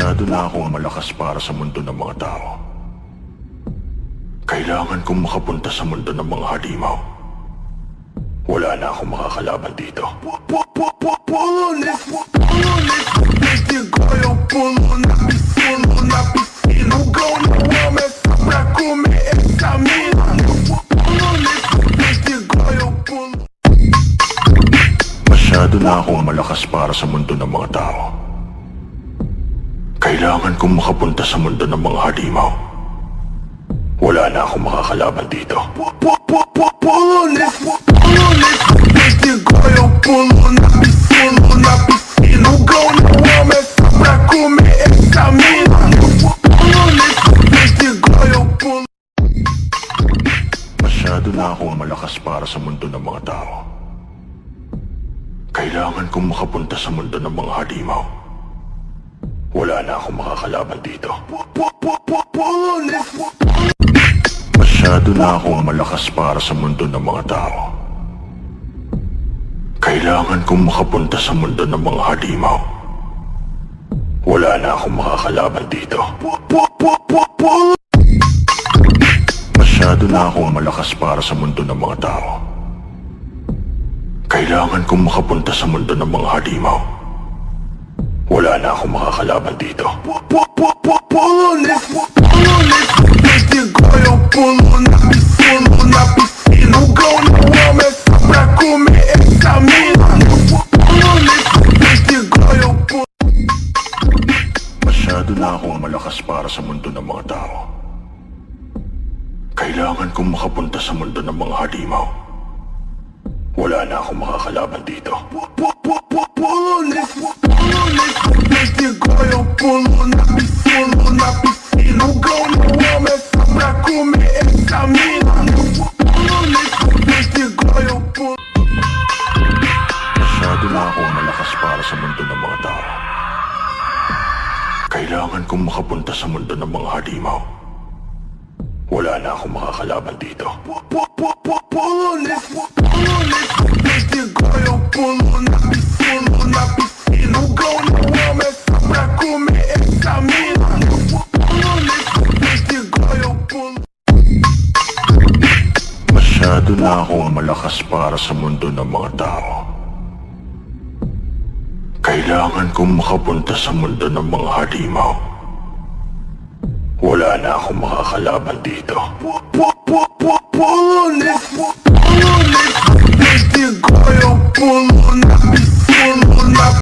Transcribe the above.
Masyado na akong malakas para sa mundo ng mga tao. Kailangan kong makapunta sa mundo ng mga halimaw. Wala na akong makakalaban dito. Masyado na akong malakas para sa mundo ng mga tao. Kailangan kong makapunta sa mundo ng mga halimaw. Wala na akong makakalaban dito. Masyado na akong malakas para sa mundo ng mga tao. Kailangan kong makapunta sa mundo ng mga halimaw. Wala na akong makakalaban dito. Masyado na akong malakas para sa mundo ng mga tao. Kailangan kong makapunta sa mundo ng mga halimaw. Wala na akong makakalaban dito. Masyado na akong malakas para sa mundo ng mga tao. Kailangan kong makapunta sa mundo ng mga halimaw. Wala na akong makakalaban dito. Masyado na akong malakas para sa mundo ng mga tao. Kailangan kong makapunta sa mundo ng mga halimaw. Wala na akong makakalaban dito. Masyado na akong malakas para sa mundo ng mga tao. Kailangan kong makapunta sa mundo ng mga halimaw. Wala na akong makakalaban dito. Masyado na akong malakas para sa mundo ng mga tao. Kailangan kong makapunta sa mundo ng mga halimaw. Wala na akong makakalaban dito.